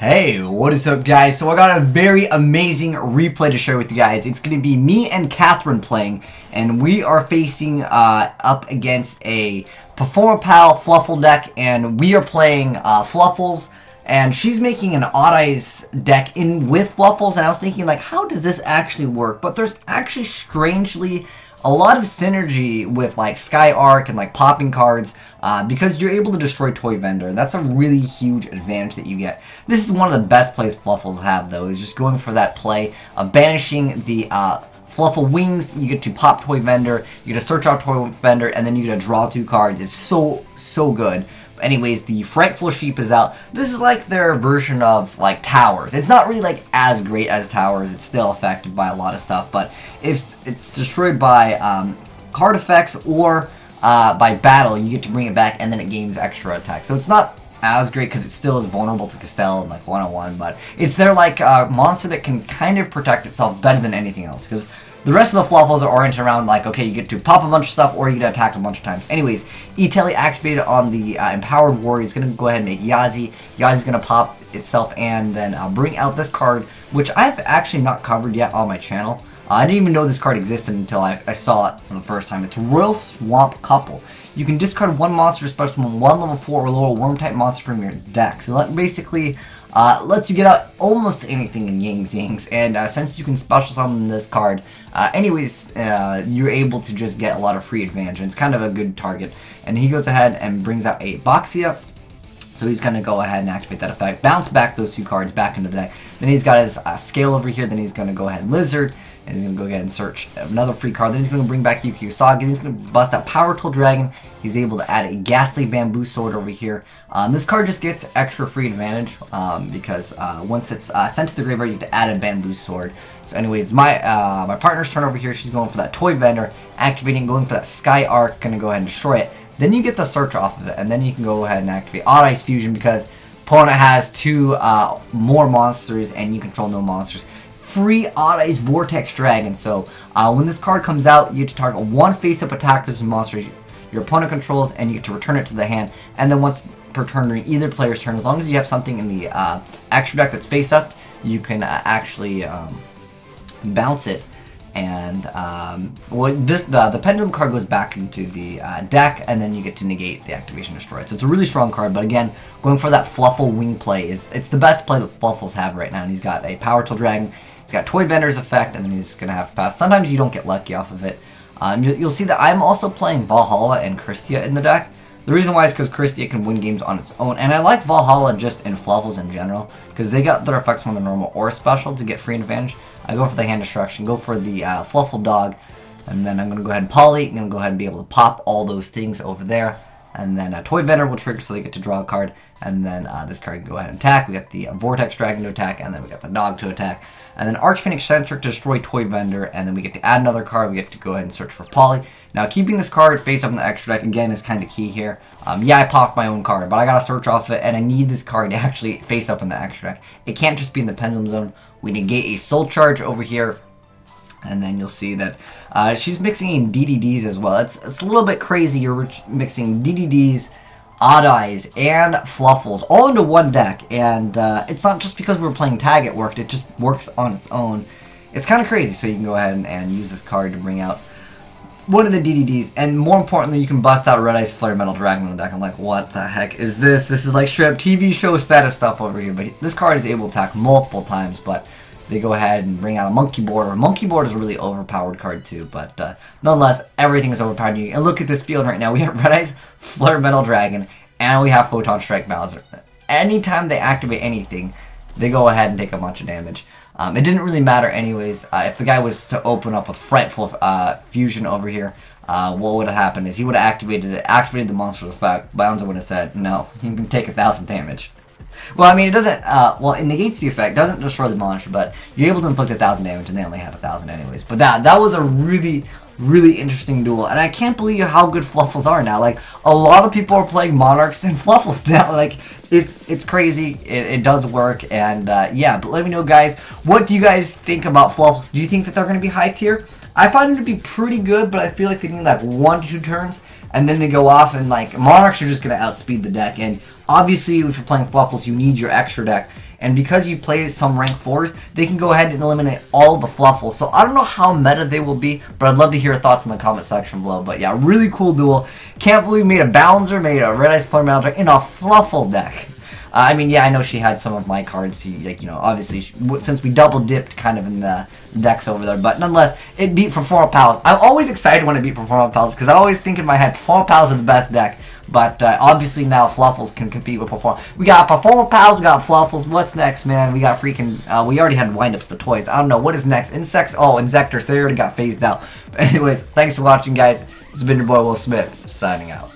Hey, what is up guys? So I got a very amazing replay to share with you guys. It's going to be me and Catherine playing, and we are facing up against a Perfomapal Fluffal deck, and we are playing Fluffals, and she's making an Azneyes deck in with Fluffals, and I was thinking like, how does this actually work? But there's actually strangely a lot of synergy with like Sky Arc and like popping cards because you're able to destroy Toy Vendor. That's a really huge advantage that you get. This is one of the best plays Fluffals have though, is just going for that play of banishing the Fluffal wings. You get to pop Toy Vendor, you get to search out Toy Vendor, and then you get to draw 2 cards. It's so good. Anyways, the Frightful Sheep is out. This is like their version of like Towers. It's not really like as great as Towers. It's still affected by a lot of stuff, but if it's destroyed by card effects or by battle, you get to bring it back and then it gains extra attack. So it's not as great because it still is vulnerable to Castell and like 101, but it's their like monster that can kind of protect itself better than anything else, because the rest of the Fluffals are oriented around like, okay, you get to pop a bunch of stuff or you get to attack a bunch of times. Anyways, E-Telly activated on the Empowered Warrior. It's going to go ahead and make Yazi. Yazi's going to pop itself and then bring out this card, which I've actually not covered yet on my channel. I didn't even know this card existed until I saw it for the first time. It's Royal Swamp Couple. You can discard 1 monster, special summon 1 level 4 or lower worm-type monster from your deck. So that basically lets you get out almost anything in Yang Zings. And since you can special summon this card, you're able to just get a lot of free advantage. And it's kind of a good target. And he goes ahead and brings out a Boxia. So he's going to go ahead and activate that effect, bounce back those 2 cards back into the deck. Then he's got his Scale over here. Then he's going to go ahead and Lizard. And he's going to go ahead and search another free card. Then he's going to bring back Yu-Gi-Oh! Saga. He's going to bust out Power Tool Dragon. He's able to add a Ghastly Bamboo Sword over here. This card just gets extra free advantage because once it's sent to the graveyard, you have to add a Bamboo Sword. So anyways, my partner's turn over here. She's going for that Toy Vendor, activating, going for that Sky Arc, going to go ahead and destroy it. Then you get the search off of it, and then you can go ahead and activate Azneyes Fusion because opponent has 2 more monsters and you control no monsters. Free Azneyes Vortex Dragon. So when this card comes out, you get to target 1 face-up attack versus monsters your opponent controls, and you get to return it to the hand. And then once per turn during either player's turn, as long as you have something in the extra deck that's face-up, you can actually bounce it. And the Pendulum card goes back into the deck, and then you get to negate the activation destroy. So it's a really strong card, but again, going for that Fluffal wing play it's the best play that Fluffals have right now. And he's got a Power Tool Dragon, he's got Toy Vendor's effect, and then he's gonna have to pass. Sometimes you don't get lucky off of it. You'll see that I'm also playing Valhalla and Christia in the deck. The reason why is because Christia can win games on its own, and I like Valhalla just in Fluffals in general, because they got their effects from the normal or special to get free advantage. I go for the Hand Destruction, go for the Fluffal Dog, and then I'm going to go ahead and Poly. I'm going to go ahead and be able to pop all those things over there. And then Toy Vendor will trigger so they get to draw a card. And then this card can go ahead and attack. We got the Vortex Dragon to attack, and then we got the Dog to attack. And then Archfiend Eccentric to destroy Toy Vendor, and then we get to add another card. We get to go ahead and search for Poly. Now, keeping this card face up in the extra deck, again, is kind of key here. Yeah, I popped my own card, but I got to search off it, and I need this card to actually face up in the extra deck. It can't just be in the Pendulum Zone. We negate a Soul Charge over here, and then you'll see that she's mixing in DDDs as well. It's a little bit crazy. You're mixing DDDs, Azneyes, and Fluffals all into one deck, and it's not just because we're playing tag it worked. It just works on its own. It's kind of crazy, so you can go ahead and use this card to bring out one of the DDDs, and more importantly, you can bust out Red Ice Flare Metal Dragon in the deck. I'm like, what the heck is this? This is like straight up TV show status stuff over here, but this card is able to attack multiple times, but they go ahead and bring out a Monkey Board. Monkey Board is a really overpowered card too, but nonetheless, everything is overpowered. And look at this field right now. We have Red Ice Flare Metal Dragon, and we have Photon Strike Bowser. Anytime they activate anything, they go ahead and take a bunch of damage. It didn't really matter anyways. If the guy was to open up with Frightful Fusion over here, what would have happened is he would have activated the monster's effect. Bowser would have said, no, you can take 1,000 damage. Well, I mean, it doesn't, well, it negates the effect, doesn't destroy the monster, but you're able to inflict 1,000 damage, and they only had 1,000 anyways. But that was a really interesting duel, and I can't believe how good Fluffals are now. Like, a lot of people are playing Monarchs and Fluffals now. Like, it's crazy. It does work, and yeah. But let me know, guys. What do you guys think about Fluffals? Do you think that they're going to be high tier? I find them to be pretty good, but I feel like they need like 1 to 2 turns and then they go off, and like Monarchs are just going to outspeed the deck. And obviously, if you're playing Fluffals, you need your extra deck. And because you play some rank 4s, they can go ahead and eliminate all the Fluffals. So I don't know how meta they will be, but I'd love to hear your thoughts in the comment section below. But yeah, really cool duel. Can't believe we made a Balancer, made a Red Ice Flare Manager in a Fluffal deck. I mean, yeah, I know she had some of my cards, like, you know, obviously, since we double dipped kind of in the decks over there, but nonetheless, it beat Perfomapal. I'm always excited when I beat Perfomapal, because I always think in my head, Perfomapal is the best deck, but obviously now Fluffals can compete with Perfomapal. We got Perfomapal, we got Fluffals. What's next, man? We got freaking, we already had Windups, the toys. I don't know, what is next? Insects? Oh, Insectors, they already got phased out. But anyways, thanks for watching, guys. It's been your boy, Will Smith, signing out.